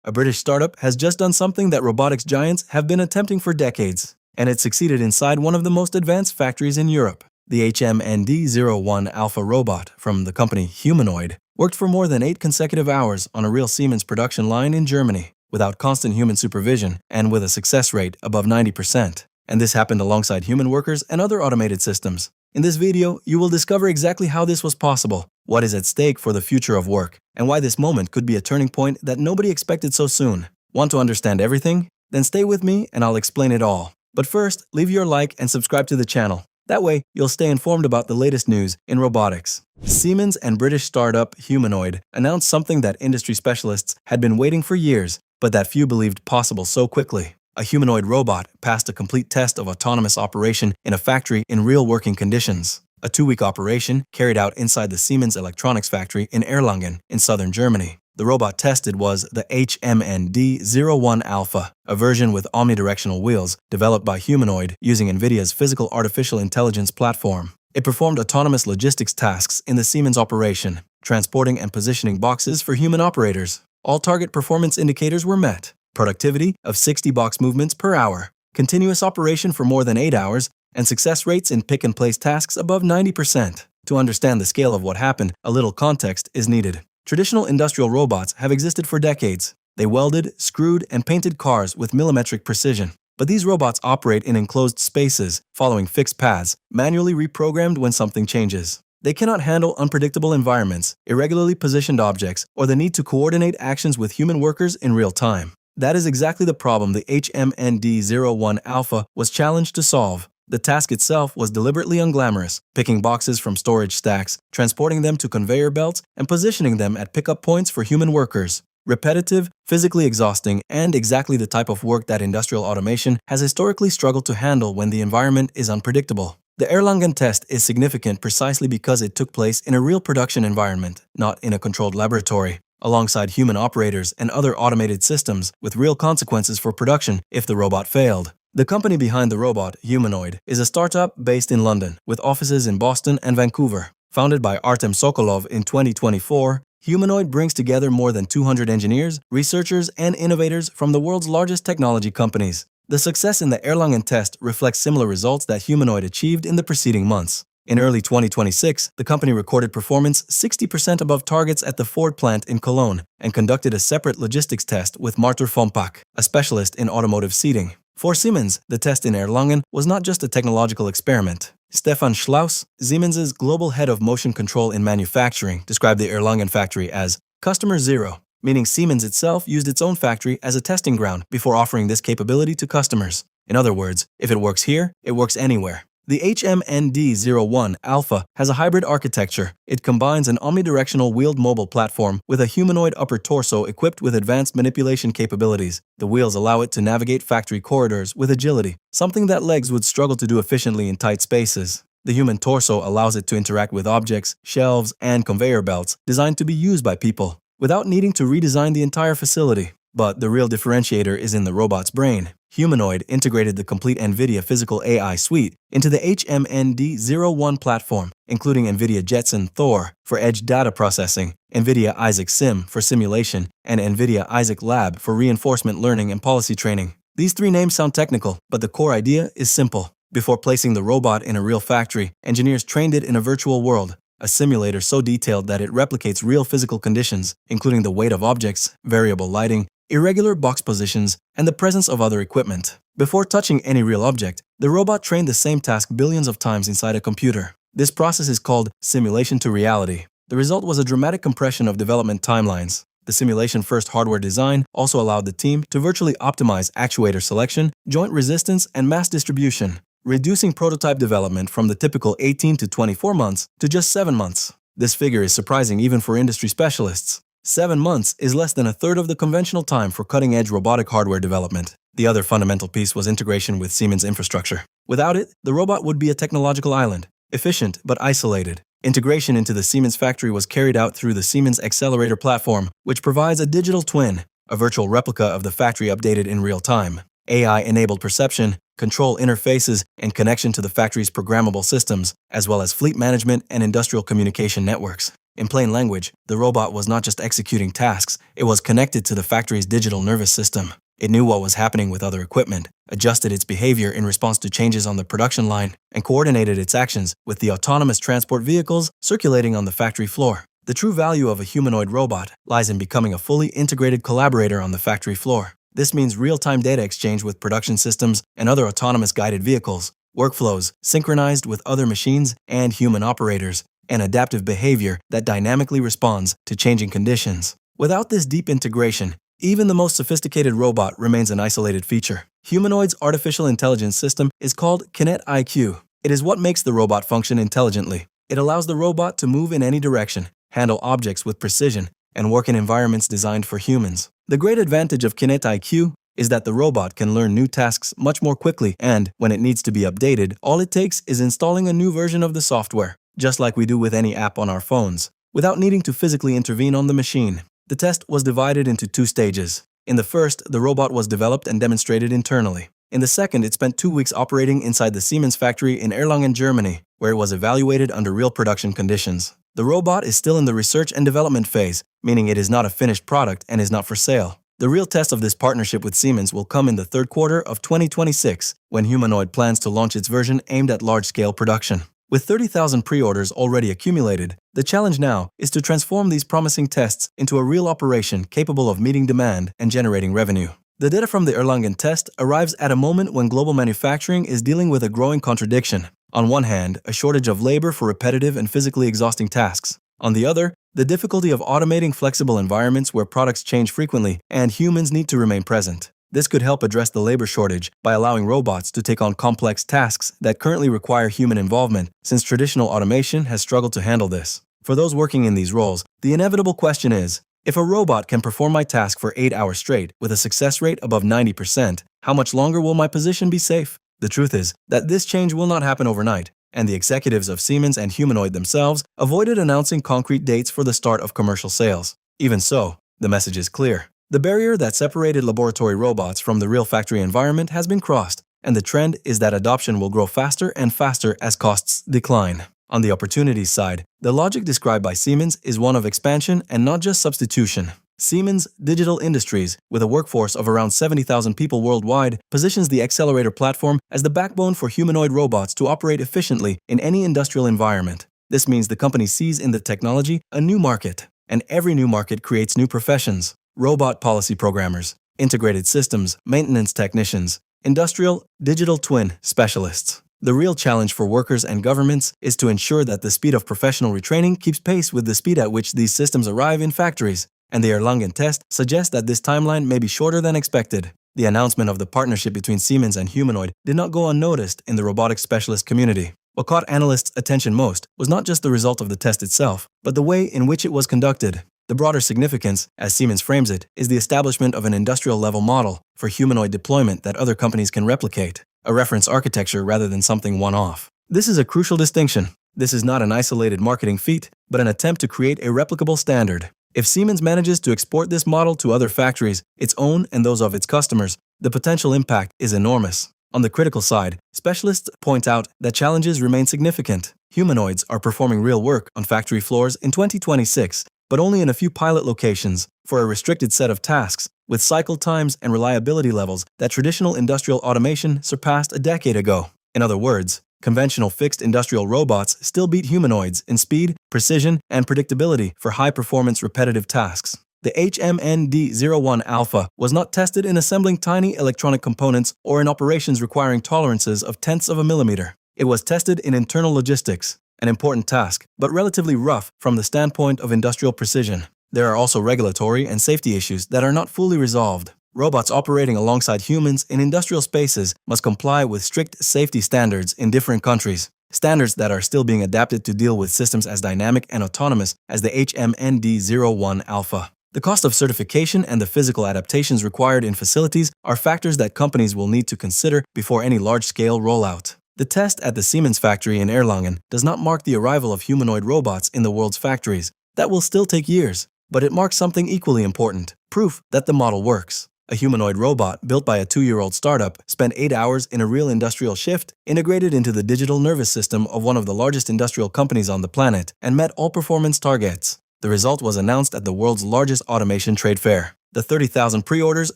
A British startup has just done something that robotics giants have been attempting for decades, and it succeeded inside one of the most advanced factories in Europe. The HMND 01 Alpha robot from the company Humanoid worked for more than 8 consecutive hours on a real Siemens production line in Germany, without constant human supervision and with a success rate above 90%. And this happened alongside human workers and other automated systems. In this video, you will discover exactly how this was possible, what is at stake for the future of work, and why this moment could be a turning point that nobody expected so soon. Want to understand everything? Then stay with me and I'll explain it all. But first, leave your like and subscribe to the channel. That way, you'll stay informed about the latest news in robotics. Siemens and British startup Humanoid announced something that industry specialists had been waiting for years, but that few believed possible so quickly. A humanoid robot passed a complete test of autonomous operation in a factory in real working conditions. A 2-week operation carried out inside the Siemens Electronics Factory in Erlangen in southern Germany. The robot tested was the HMND 01 Alpha, a version with omnidirectional wheels developed by Humanoid using Nvidia's physical artificial intelligence platform. It performed autonomous logistics tasks in the Siemens operation, transporting and positioning boxes for human operators. All target performance indicators were met. Productivity of 60 box movements per hour, continuous operation for more than 8 hours, and success rates in pick-and-place tasks above 90%. To understand the scale of what happened, a little context is needed. Traditional industrial robots have existed for decades. They welded, screwed, and painted cars with millimetric precision. But these robots operate in enclosed spaces, following fixed paths, manually reprogrammed when something changes. They cannot handle unpredictable environments, irregularly positioned objects, or the need to coordinate actions with human workers in real time. That is exactly the problem the HMND 01 Alpha was challenged to solve. The task itself was deliberately unglamorous, picking boxes from storage stacks, transporting them to conveyor belts, and positioning them at pickup points for human workers. Repetitive, physically exhausting, and exactly the type of work that industrial automation has historically struggled to handle when the environment is unpredictable. The Erlangen test is significant precisely because it took place in a real production environment, not in a controlled laboratory, alongside human operators and other automated systems with real consequences for production if the robot failed. The company behind the robot, Humanoid, is a startup based in London with offices in Boston and Vancouver. Founded by Artem Sokolov in 2024, Humanoid brings together more than 200 engineers, researchers, and innovators from the world's largest technology companies. The success in the Erlangen test reflects similar results that Humanoid achieved in the preceding months. In early 2026, the company recorded performance 60% above targets at the Ford plant in Cologne and conducted a separate logistics test with Martur Fompak, a specialist in automotive seating. For Siemens, the test in Erlangen was not just a technological experiment. Stefan Schlaus, Siemens' global head of motion control in manufacturing, described the Erlangen factory as Customer Zero, meaning Siemens itself used its own factory as a testing ground before offering this capability to customers. In other words, if it works here, it works anywhere. The HMND 01 Alpha has a hybrid architecture. It combines an omnidirectional wheeled mobile platform with a humanoid upper torso equipped with advanced manipulation capabilities. The wheels allow it to navigate factory corridors with agility, something that legs would struggle to do efficiently in tight spaces. The human torso allows it to interact with objects, shelves, and conveyor belts designed to be used by people, without needing to redesign the entire facility. But the real differentiator is in the robot's brain. Humanoid integrated the complete Nvidia physical AI suite into the HMND 01 platform, including Nvidia Jetson Thor for edge data processing, Nvidia Isaac Sim for simulation, and Nvidia Isaac Lab for reinforcement learning and policy training. These 3 names sound technical, but the core idea is simple. Before placing the robot in a real factory, engineers trained it in a virtual world, a simulator so detailed that it replicates real physical conditions, including the weight of objects, variable lighting, irregular box positions, and the presence of other equipment. Before touching any real object, the robot trained the same task billions of times inside a computer. This process is called simulation to reality. The result was a dramatic compression of development timelines. The simulation-first hardware design also allowed the team to virtually optimize actuator selection, joint resistance, and mass distribution, reducing prototype development from the typical 18 to 24 months to just 7 months. This figure is surprising even for industry specialists. 7 months is less than a third of the conventional time for cutting-edge robotic hardware development. The other fundamental piece was integration with Siemens infrastructure. Without it, the robot would be a technological island, efficient but isolated. Integration into the Siemens factory was carried out through the Siemens Xcelerator platform, which provides a digital twin, a virtual replica of the factory updated in real time. AI-enabled perception, control interfaces, and connection to the factory's programmable systems, as well as fleet management and industrial communication networks. In plain language, the robot was not just executing tasks, it was connected to the factory's digital nervous system. It knew what was happening with other equipment, adjusted its behavior in response to changes on the production line, and coordinated its actions with the autonomous transport vehicles circulating on the factory floor. The true value of a humanoid robot lies in becoming a fully integrated collaborator on the factory floor. This means real-time data exchange with production systems and other autonomous guided vehicles, workflows synchronized with other machines and human operators, and adaptive behavior that dynamically responds to changing conditions. Without this deep integration, even the most sophisticated robot remains an isolated feature. Humanoid's artificial intelligence system is called Kinet IQ. It is what makes the robot function intelligently. It allows the robot to move in any direction, handle objects with precision, and work in environments designed for humans. The great advantage of Kinet IQ is that the robot can learn new tasks much more quickly, and when it needs to be updated, all it takes is installing a new version of the software, just like we do with any app on our phones, without needing to physically intervene on the machine. The test was divided into 2 stages. In the first, the robot was developed and demonstrated internally. In the second, it spent 2 weeks operating inside the Siemens factory in Erlangen, Germany, where it was evaluated under real production conditions. The robot is still in the research and development phase, meaning it is not a finished product and is not for sale. The real test of this partnership with Siemens will come in the third quarter of 2026, when Humanoid plans to launch its version aimed at large-scale production. With 30,000 pre-orders already accumulated, the challenge now is to transform these promising tests into a real operation capable of meeting demand and generating revenue. The data from the Erlangen test arrives at a moment when global manufacturing is dealing with a growing contradiction. On one hand, a shortage of labor for repetitive and physically exhausting tasks. On the other, the difficulty of automating flexible environments where products change frequently and humans need to remain present. This could help address the labor shortage by allowing robots to take on complex tasks that currently require human involvement, since traditional automation has struggled to handle this. For those working in these roles, the inevitable question is, if a robot can perform my task for 8 hours straight with a success rate above 90%, how much longer will my position be safe? The truth is that this change will not happen overnight, and the executives of Siemens and Humanoid themselves avoided announcing concrete dates for the start of commercial sales. Even so, the message is clear. The barrier that separated laboratory robots from the real factory environment has been crossed, and the trend is that adoption will grow faster and faster as costs decline. On the opportunities side, the logic described by Siemens is one of expansion and not just substitution. Siemens Digital Industries, with a workforce of around 70,000 people worldwide, positions the Xcelerator platform as the backbone for humanoid robots to operate efficiently in any industrial environment. This means the company sees in the technology a new market, and every new market creates new professions. Robot policy programmers, integrated systems, maintenance technicians, industrial digital twin specialists. The real challenge for workers and governments is to ensure that the speed of professional retraining keeps pace with the speed at which these systems arrive in factories, and the Erlangen test suggests that this timeline may be shorter than expected. The announcement of the partnership between Siemens and Humanoid did not go unnoticed in the robotics specialist community. What caught analysts' attention most was not just the result of the test itself, but the way in which it was conducted. The broader significance, as Siemens frames it, is the establishment of an industrial-level model for humanoid deployment that other companies can replicate, a reference architecture rather than something one-off. This is a crucial distinction. This is not an isolated marketing feat, but an attempt to create a replicable standard. If Siemens manages to export this model to other factories, its own and those of its customers, the potential impact is enormous. On the critical side, specialists point out that challenges remain significant. Humanoids are performing real work on factory floors in 2026, but only in a few pilot locations for a restricted set of tasks, with cycle times and reliability levels that traditional industrial automation surpassed a decade ago. In other words, conventional fixed industrial robots still beat humanoids in speed, precision, and predictability for high-performance repetitive tasks. The HMND 01 Alpha was not tested in assembling tiny electronic components or in operations requiring tolerances of tenths of a millimeter. It was tested in internal logistics, an important task, but relatively rough from the standpoint of industrial precision. There are also regulatory and safety issues that are not fully resolved. Robots operating alongside humans in industrial spaces must comply with strict safety standards in different countries, standards that are still being adapted to deal with systems as dynamic and autonomous as the HMND 01 Alpha. The cost of certification and the physical adaptations required in facilities are factors that companies will need to consider before any large-scale rollout. The test at the Siemens factory in Erlangen does not mark the arrival of humanoid robots in the world's factories. That will still take years, but it marks something equally important: proof that the model works. A humanoid robot built by a 2-year-old startup spent 8 hours in a real industrial shift, integrated into the digital nervous system of one of the largest industrial companies on the planet, and met all performance targets. The result was announced at the world's largest automation trade fair. The 30,000 pre-orders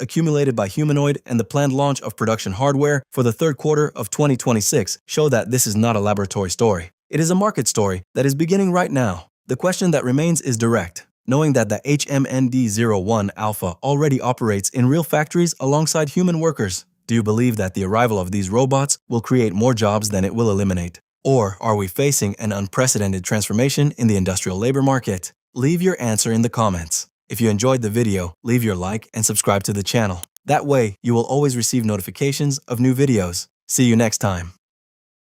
accumulated by Humanoid and the planned launch of production hardware for the third quarter of 2026 show that this is not a laboratory story. It is a market story that is beginning right now. The question that remains is direct. Knowing that the HMND-01 Alpha already operates in real factories alongside human workers, do you believe that the arrival of these robots will create more jobs than it will eliminate? Or are we facing an unprecedented transformation in the industrial labor market? Leave your answer in the comments. If you enjoyed the video, leave your like and subscribe to the channel. That way, you will always receive notifications of new videos. See you next time.